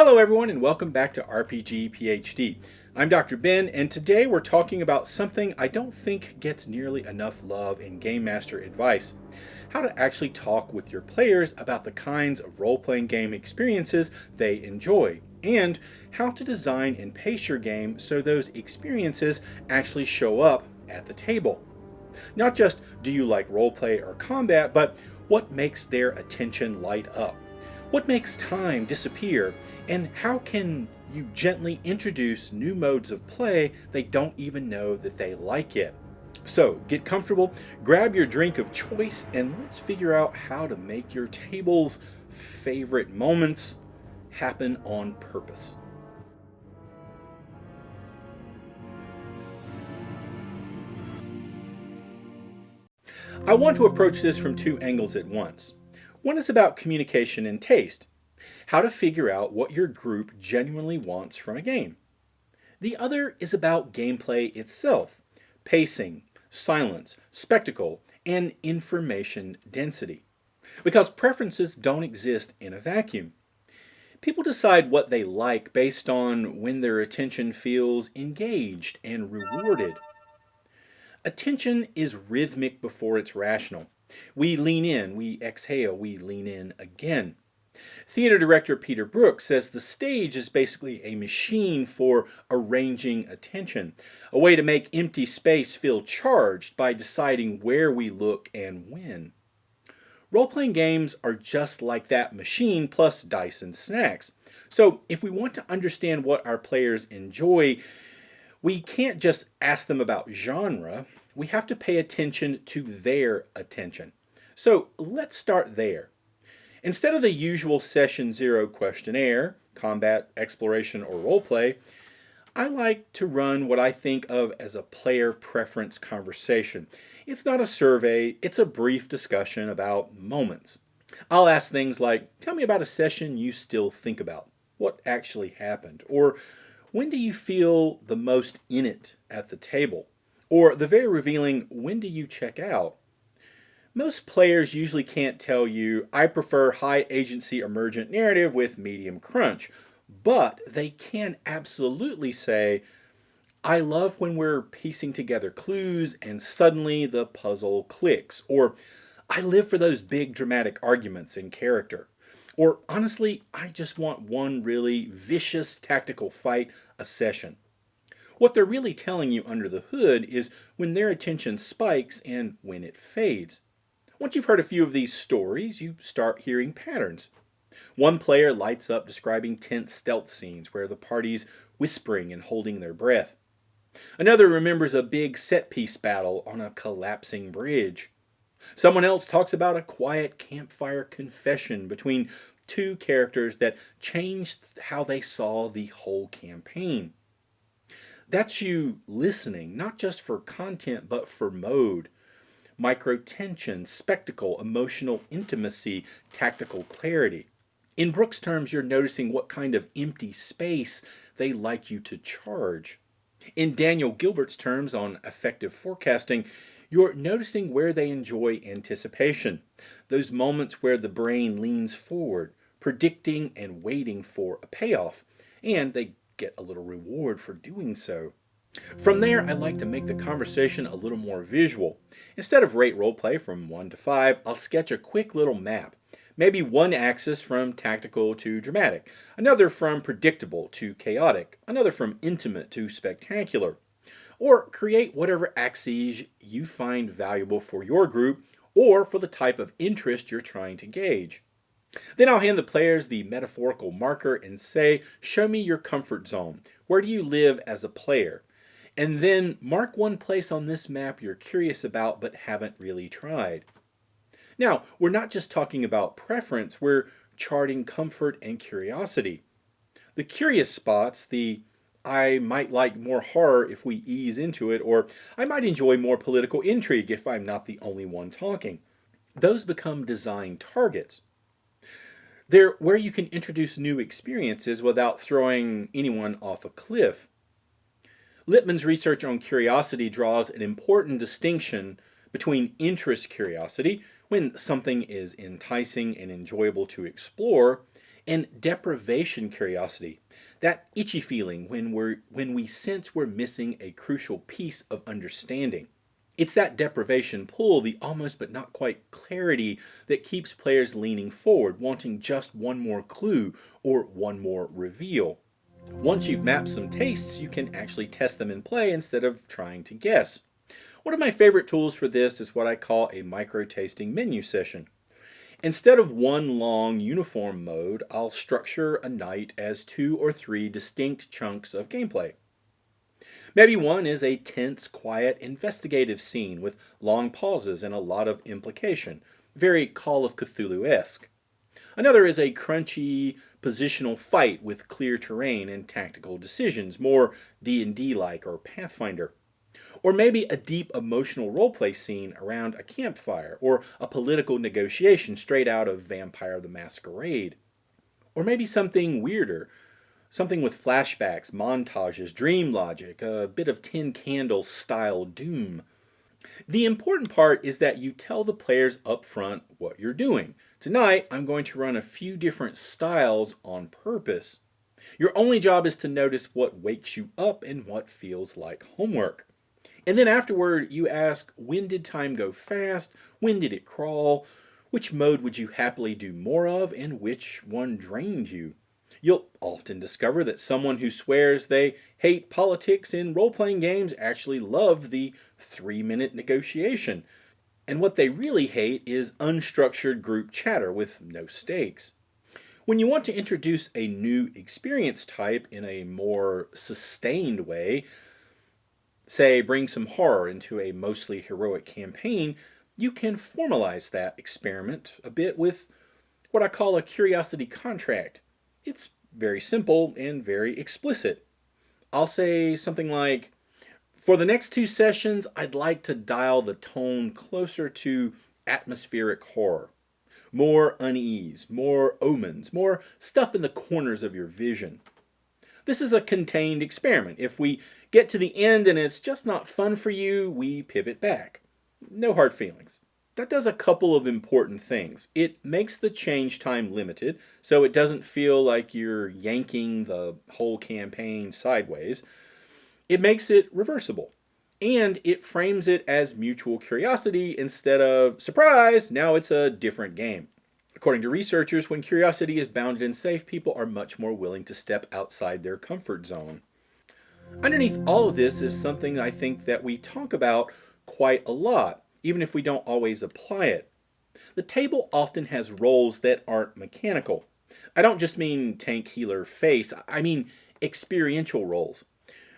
Hello everyone and welcome back to RPG PhD. I'm Dr. Ben and today we're talking about something I don't think gets nearly enough love in Game Master advice. How to actually talk with your players about the kinds of role-playing game experiences they enjoy, and how to design and pace your game so those experiences actually show up at the table. Not just do you like roleplay or combat, but what makes their attention light up? What makes time disappear? And how can you gently introduce new modes of play they don't even know that they like yet? So get comfortable, grab your drink of choice, and let's figure out how to make your table's favorite moments happen on purpose. I want to approach this from two angles at once. One is about communication and taste, how to figure out what your group genuinely wants from a game. The other is about gameplay itself, pacing, silence, spectacle, and information density. Because preferences don't exist in a vacuum. People decide what they like based on when their attention feels engaged and rewarded. Attention is rhythmic before it's rational. We lean in, we exhale, we lean in again. Theater director Peter Brook says the stage is basically a machine for arranging attention, a way to make empty space feel charged by deciding where we look and when. Role-playing games are just like that machine plus dice and snacks. So if we want to understand what our players enjoy, we can't just ask them about genre. We have to pay attention to their attention. So let's start there. Instead of the usual Session 0 questionnaire, combat, exploration, or roleplay, I like to run what I think of as a player preference conversation. It's not a survey, it's a brief discussion about moments. I'll ask things like, tell me about a session you still think about. What actually happened? Or when do you feel the most in it at the table? Or the very revealing, when do you check out? Most players usually can't tell you, I prefer high agency emergent narrative with medium crunch, but they can absolutely say, I love when we're piecing together clues and suddenly the puzzle clicks, or I live for those big dramatic arguments in character, or honestly, I just want one really vicious tactical fight a session. What they're really telling you under the hood is when their attention spikes and when it fades. Once you've heard a few of these stories, you start hearing patterns. One player lights up describing tense stealth scenes where the party's whispering and holding their breath. Another remembers a big set-piece battle on a collapsing bridge. Someone else talks about a quiet campfire confession between two characters that changed how they saw the whole campaign. That's you listening, not just for content, but for mode. Microtension, spectacle, emotional intimacy, tactical clarity. In Brook's terms, you're noticing what kind of empty space they like you to charge. In Daniel Gilbert's terms on effective forecasting, you're noticing where they enjoy anticipation. Those moments where the brain leans forward, predicting and waiting for a payoff, and they get a little reward for doing so. From there, I like to make the conversation a little more visual. Instead of rate roleplay from 1 to 5, I'll sketch a quick little map. Maybe one axis from tactical to dramatic, another from predictable to chaotic, another from intimate to spectacular. Or create whatever axes you find valuable for your group or for the type of interest you're trying to gauge. Then I'll hand the players the metaphorical marker and say, show me your comfort zone. Where do you live as a player? And then mark one place on this map you're curious about but haven't really tried. Now, we're not just talking about preference, we're charting comfort and curiosity. The curious spots, the I might like more horror if we ease into it, or I might enjoy more political intrigue if I'm not the only one talking. Those become design targets. They're where you can introduce new experiences without throwing anyone off a cliff. Litman's research on curiosity draws an important distinction between interest curiosity, when something is enticing and enjoyable to explore, and deprivation curiosity, that itchy feeling when we sense we're missing a crucial piece of understanding. It's that deprivation pull, the almost but not quite clarity, that keeps players leaning forward, wanting just one more clue or one more reveal. Once you've mapped some tastes, you can actually test them in play instead of trying to guess. One of my favorite tools for this is what I call a micro-tasting menu session. Instead of one long uniform mode, I'll structure a night as 2 or 3 distinct chunks of gameplay. Maybe one is a tense, quiet, investigative scene with long pauses and a lot of implication, very Call of Cthulhu-esque. Another is a crunchy, positional fight with clear terrain and tactical decisions, more D&D-like or Pathfinder. Or maybe a deep emotional roleplay scene around a campfire, or a political negotiation straight out of Vampire the Masquerade. Or maybe something weirder, something with flashbacks, montages, dream logic, a bit of Tin Candles style doom. The important part is that you tell the players up front what you're doing. Tonight, I'm going to run a few different styles on purpose. Your only job is to notice what wakes you up and what feels like homework. And then afterward, you ask, when did time go fast? When did it crawl? Which mode would you happily do more of, and which one drained you? You'll often discover that someone who swears they hate politics in role-playing games actually loved the 3-minute negotiation. And what they really hate is unstructured group chatter with no stakes. When you want to introduce a new experience type in a more sustained way, say bring some horror into a mostly heroic campaign, you can formalize that experiment a bit with what I call a curiosity contract. It's very simple and very explicit. I'll say something like, for the next 2 sessions, I'd like to dial the tone closer to atmospheric horror. More unease, more omens, more stuff in the corners of your vision. This is a contained experiment. If we get to the end and it's just not fun for you, we pivot back. No hard feelings. That does a couple of important things. It makes the change time limited, so it doesn't feel like you're yanking the whole campaign sideways. It makes it reversible. And it frames it as mutual curiosity instead of, surprise, now it's a different game. According to researchers, when curiosity is bounded and safe, people are much more willing to step outside their comfort zone. Underneath all of this is something I think that we talk about quite a lot, even if we don't always apply it. The table often has roles that aren't mechanical. I don't just mean tank, healer, face, I mean experiential roles.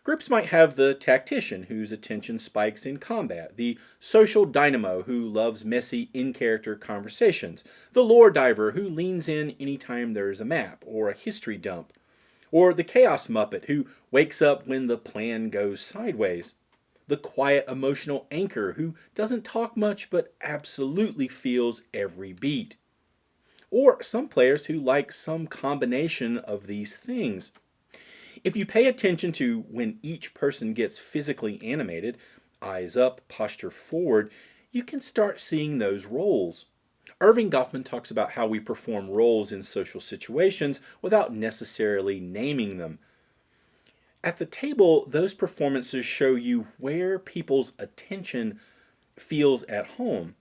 Groups might have the tactician whose attention spikes in combat, the social dynamo who loves messy in-character conversations, the lore diver who leans in anytime there's a map or a history dump, or the chaos muppet who wakes up when the plan goes sideways, the quiet emotional anchor who doesn't talk much but absolutely feels every beat, or some players who like some combination of these things. If you pay attention to when each person gets physically animated, eyes up, posture forward, you can start seeing those roles. Irving Goffman talks about how we perform roles in social situations without necessarily naming them. At the table, those performances show you where people's attention feels at home.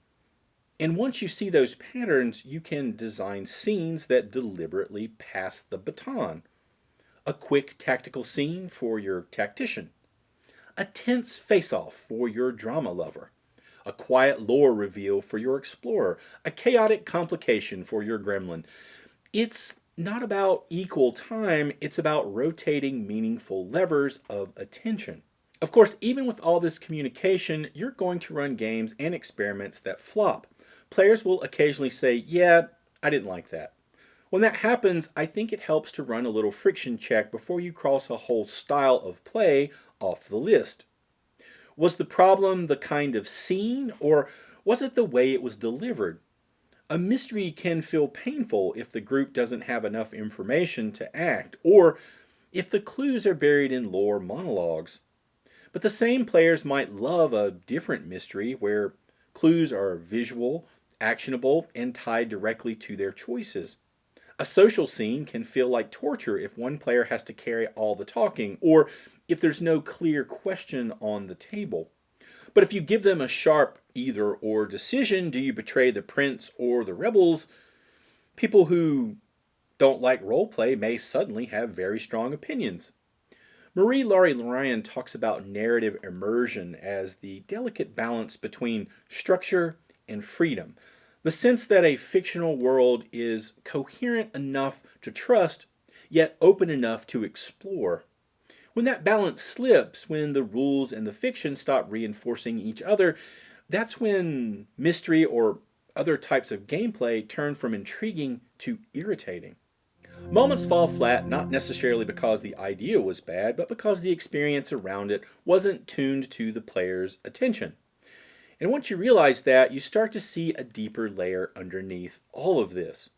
And once you see those patterns, you can design scenes that deliberately pass the baton. A quick tactical scene for your tactician. A tense face-off for your drama lover. A quiet lore reveal for your explorer. A chaotic complication for your gremlin. It's not about equal time, it's about rotating meaningful levers of attention. Of course, even with all this communication, you're going to run games and experiments that flop. Players will occasionally say, yeah, I didn't like that. When that happens, I think it helps to run a little friction check before you cross a whole style of play off the list. Was the problem the kind of scene, or was it the way it was delivered? A mystery can feel painful if the group doesn't have enough information to act, or if the clues are buried in lore monologues. But the same players might love a different mystery where clues are visual, actionable, and tied directly to their choices. A social scene can feel like torture if one player has to carry all the talking, or if there's no clear question on the table. But if you give them a sharp either or decision, do you betray the prince or the rebels? People who don't like role play may suddenly have very strong opinions. Marie-Laurie Lorraine talks about narrative immersion as the delicate balance between structure and freedom. The sense that a fictional world is coherent enough to trust, yet open enough to explore. When that balance slips, when the rules and the fiction stop reinforcing each other, that's when mystery or other types of gameplay turn from intriguing to irritating. Moments fall flat not necessarily because the idea was bad, but because the experience around it wasn't tuned to the player's attention. And once you realize that, you start to see a deeper layer underneath all of this.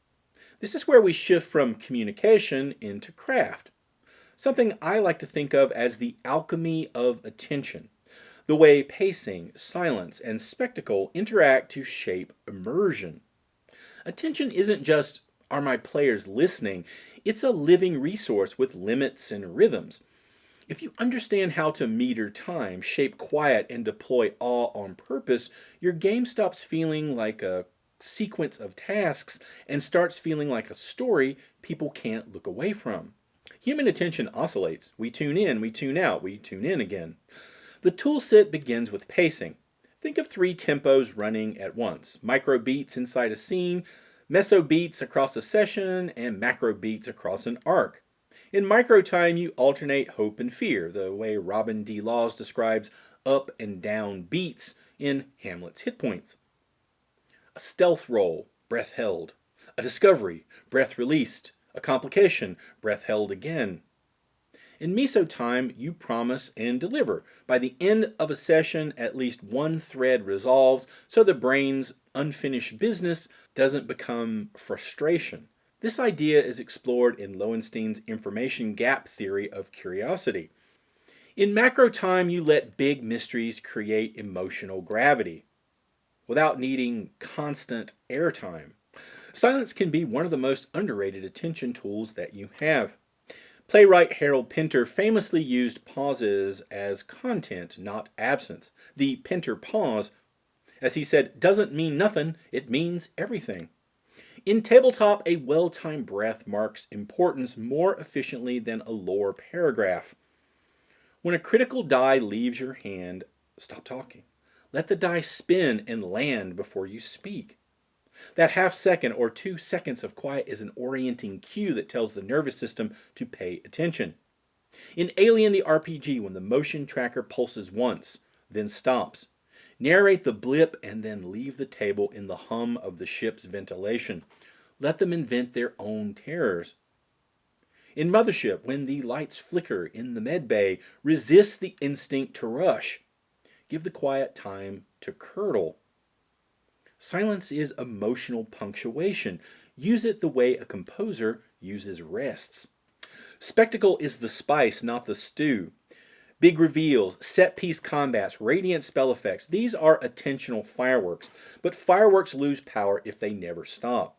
This is where we shift from communication into craft. Something I like to think of as the alchemy of attention. The way pacing, silence, and spectacle interact to shape immersion. Attention isn't just, are my players listening? It's a living resource with limits and rhythms. If you understand how to meter time, shape quiet, and deploy awe on purpose, your game stops feeling like a sequence of tasks and starts feeling like a story people can't look away from. Human attention oscillates. We tune in, we tune out, we tune in again. The toolset begins with pacing. Think of 3 tempos running at once: micro beats inside a scene, meso beats across a session, and macro beats across an arc. In micro time, you alternate hope and fear, the way Robin D. Laws describes up and down beats in Hamlet's Hit Points. A stealth roll, breath held. A discovery, breath released. A complication, breath held again. In meso time, you promise and deliver. By the end of a session, at least one thread resolves, so the brain's unfinished business doesn't become frustration. This idea is explored in Lowenstein's information gap theory of curiosity. In macro time, you let big mysteries create emotional gravity without needing constant airtime. Silence can be one of the most underrated attention tools that you have. Playwright Harold Pinter famously used pauses as content, not absence. The Pinter pause, as he said, doesn't mean nothing, it means everything. In tabletop, a well-timed breath marks importance more efficiently than a lore paragraph. When a critical die leaves your hand, stop talking. Let the die spin and land before you speak. That half second or 2 seconds of quiet is an orienting cue that tells the nervous system to pay attention. In Alien the RPG, when the motion tracker pulses once, then stops, narrate the blip and then leave the table in the hum of the ship's ventilation. Let them invent their own terrors. In Mothership, when the lights flicker in the medbay, resist the instinct to rush. Give the quiet time to curdle. Silence is emotional punctuation. Use it the way a composer uses rests. Spectacle is the spice, not the stew. Big reveals, set-piece combats, radiant spell effects, these are attentional fireworks, but fireworks lose power if they never stop.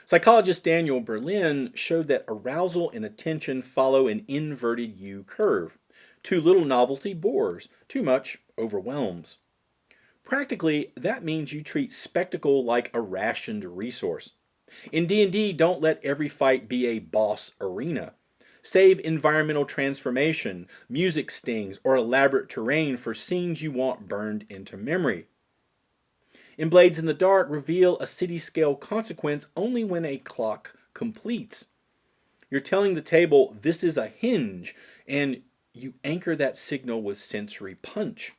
Psychologist Daniel Berlyne showed that arousal and attention follow an inverted U curve. Too little novelty bores, too much overwhelms. Practically, that means you treat spectacle like a rationed resource. In D&D, don't let every fight be a boss arena. Save environmental transformation, music stings, or elaborate terrain for scenes you want burned into memory. In Blades in the Dark, reveal a city-scale consequence only when a clock completes. You're telling the table, this is a hinge, and you anchor that signal with sensory punch.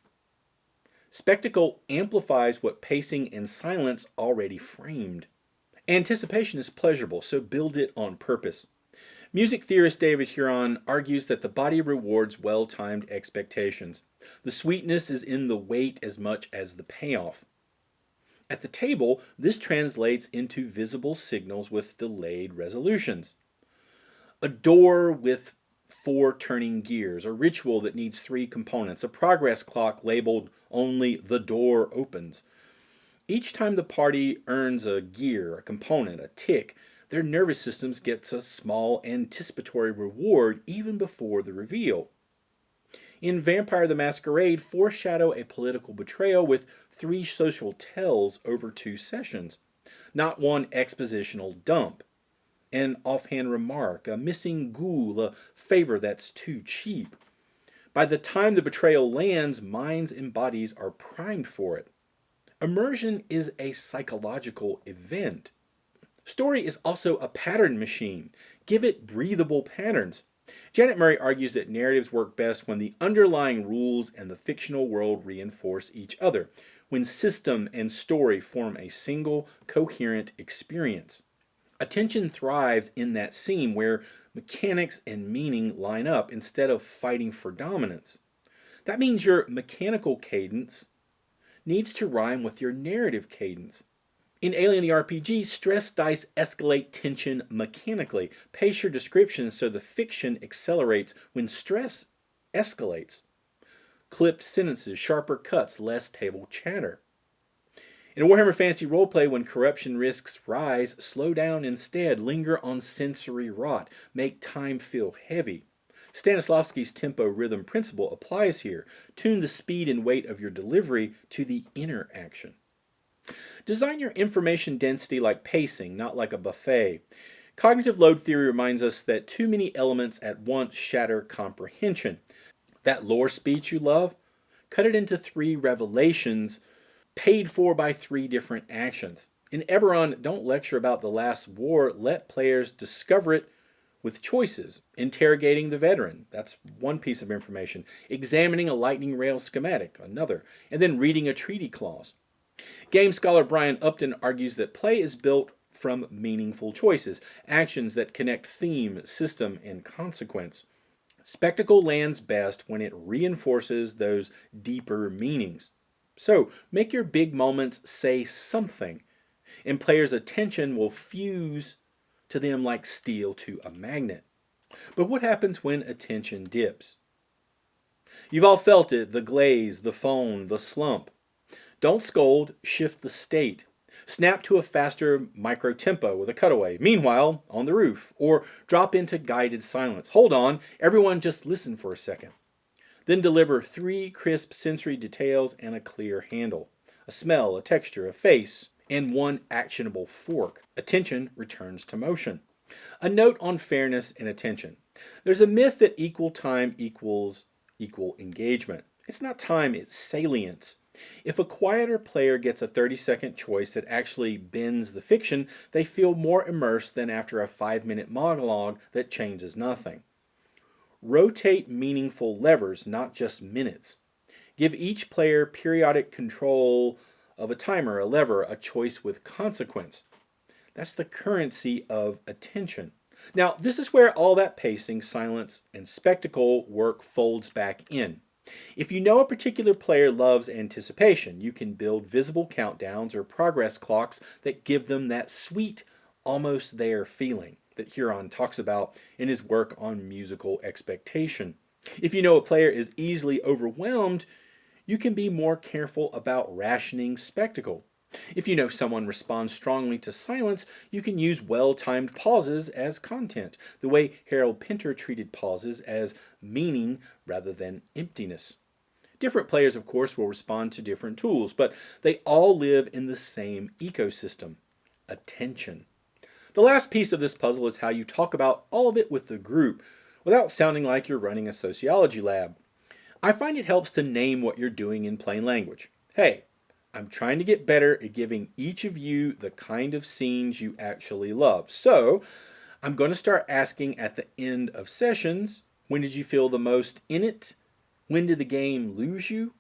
Spectacle amplifies what pacing and silence already framed. Anticipation is pleasurable, so build it on purpose. Music theorist David Huron argues that the body rewards well-timed expectations. The sweetness is in the wait as much as the payoff. At the table, this translates into visible signals with delayed resolutions. A door with 4 turning gears, a ritual that needs 3 components, a progress clock labeled only "the door opens." Each time the party earns a gear, a component, a tick, Their nervous systems gets a small anticipatory reward even before the reveal. In Vampire the Masquerade, foreshadow a political betrayal with 3 social tells over 2 sessions, not one expositional dump. An offhand remark, a missing ghoul, a favor that's too cheap. By the time the betrayal lands, minds and bodies are primed for it. Immersion is a psychological event. Story is also a pattern machine. Give it breathable patterns. Janet Murray argues that narratives work best when the underlying rules and the fictional world reinforce each other, when system and story form a single, coherent experience. Attention thrives in that scene where mechanics and meaning line up instead of fighting for dominance. That means your mechanical cadence needs to rhyme with your narrative cadence. In Alien the RPG, stress dice escalate tension mechanically. Pace your description so the fiction accelerates when stress escalates. Clipped sentences, sharper cuts, less table chatter. In Warhammer Fantasy Roleplay, when corruption risks rise, slow down instead, linger on sensory rot, make time feel heavy. Stanislavski's tempo rhythm principle applies here. Tune the speed and weight of your delivery to the inner action. Design your information density like pacing, not like a buffet. Cognitive load theory reminds us that too many elements at once shatter comprehension. That lore speech you love, cut it into 3 revelations paid for by 3 different actions. In Eberron, don't lecture about the last war, let players discover it with choices. Interrogating the veteran, that's one piece of information. Examining a lightning rail schematic, another. And then reading a treaty clause. Game scholar Brian Upton argues that play is built from meaningful choices, actions that connect theme, system, and consequence. Spectacle lands best when it reinforces those deeper meanings. So, make your big moments say something, and players' attention will fuse to them like steel to a magnet. But what happens when attention dips? You've all felt it, the glaze, the phone, the slump. Don't scold, shift the state. Snap to a faster micro tempo with a cutaway. Meanwhile, on the roof. Or drop into guided silence. Hold on, everyone just listen for a second. Then deliver 3 crisp sensory details and a clear handle. A smell, a texture, a face, and 1 actionable fork. Attention returns to motion. A note on fairness and attention. There's a myth that equal time equals equal engagement. It's not time, it's salience. If a quieter player gets a 30-second choice that actually bends the fiction, they feel more immersed than after a 5-minute monologue that changes nothing. Rotate meaningful levers, not just minutes. Give each player periodic control of a timer, a lever, a choice with consequence. That's the currency of attention. Now, this is where all that pacing, silence, and spectacle work folds back in. If you know a particular player loves anticipation, you can build visible countdowns or progress clocks that give them that sweet, almost there feeling that Huron talks about in his work on musical expectation. If you know a player is easily overwhelmed, you can be more careful about rationing spectacle. If you know someone responds strongly to silence, you can use well-timed pauses as content, the way Harold Pinter treated pauses as meaning rather than emptiness. Different players, of course, will respond to different tools, but they all live in the same ecosystem: attention. The last piece of this puzzle is how you talk about all of it with the group without sounding like you're running a sociology lab. I find it helps to name what you're doing in plain language. Hey, I'm trying to get better at giving each of you the kind of scenes you actually love. So, I'm going to start asking at the end of sessions, when did you feel the most in it? When did the game lose you?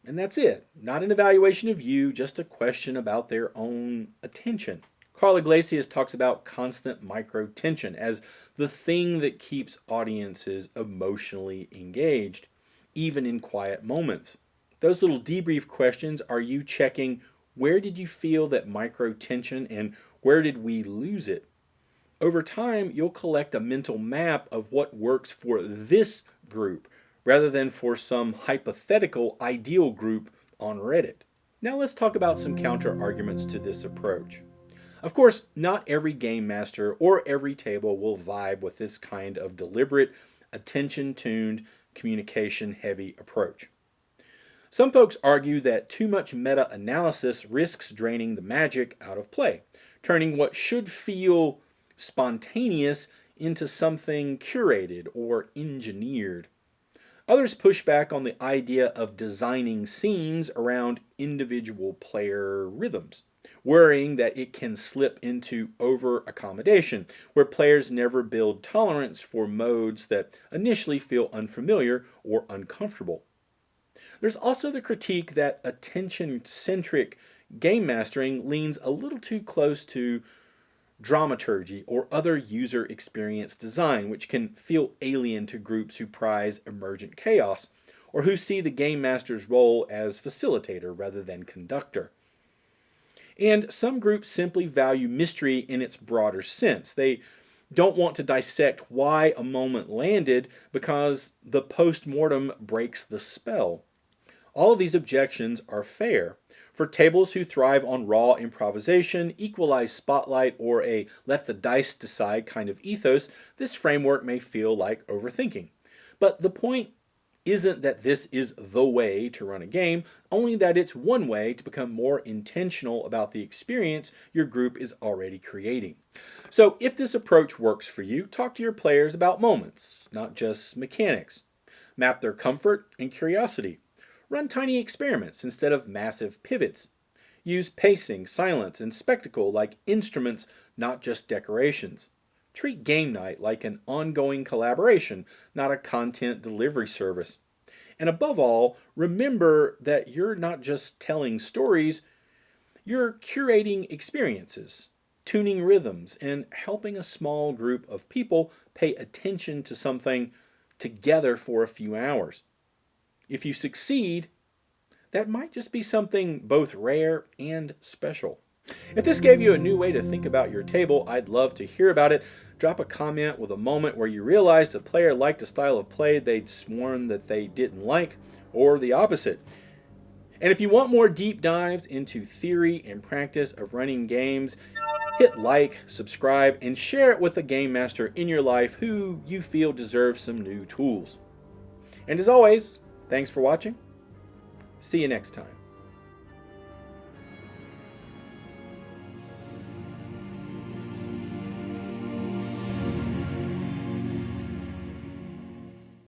And that's it. Not an evaluation of you, just a question about their own attention. Carl Iglesias talks about constant micro-tension as the thing that keeps audiences emotionally engaged, even in quiet moments. Those little debrief questions are you checking where did you feel that micro-tension and where did we lose it? Over time, you'll collect a mental map of what works for this group rather than for some hypothetical ideal group on Reddit. Now let's talk about some counter arguments to this approach. Of course, not every game master or every table will vibe with this kind of deliberate, attention-tuned, communication-heavy approach. Some folks argue that too much meta-analysis risks draining the magic out of play, turning what should feel spontaneous into something curated or engineered. Others push back on the idea of designing scenes around individual player rhythms, worrying that it can slip into over-accommodation, where players never build tolerance for modes that initially feel unfamiliar or uncomfortable. There's also the critique that attention-centric game mastering leans a little too close to dramaturgy or other user experience design, which can feel alien to groups who prize emergent chaos or who see the game master's role as facilitator rather than conductor. And some groups simply value mystery in its broader sense. They don't want to dissect why a moment landed because the post-mortem breaks the spell. All of these objections are fair. For tables who thrive on raw improvisation, equalized spotlight, or a let the dice decide kind of ethos, this framework may feel like overthinking. But the point isn't that this is the way to run a game, only that it's one way to become more intentional about the experience your group is already creating. So if this approach works for you, talk to your players about moments, not just mechanics. Map their comfort and curiosity. Run tiny experiments instead of massive pivots. Use pacing, silence, and spectacle like instruments, not just decorations. Treat game night like an ongoing collaboration, not a content delivery service. And above all, remember that you're not just telling stories, you're curating experiences, tuning rhythms, and helping a small group of people pay attention to something together for a few hours. If you succeed, that might just be something both rare and special. If this gave you a new way to think about your table, I'd love to hear about it. Drop a comment with a moment where you realized a player liked a style of play they'd sworn that they didn't like, or the opposite. And if you want more deep dives into theory and practice of running games, hit like, subscribe, and share it with a game master in your life who you feel deserves some new tools. And as always, thanks for watching. See you next time.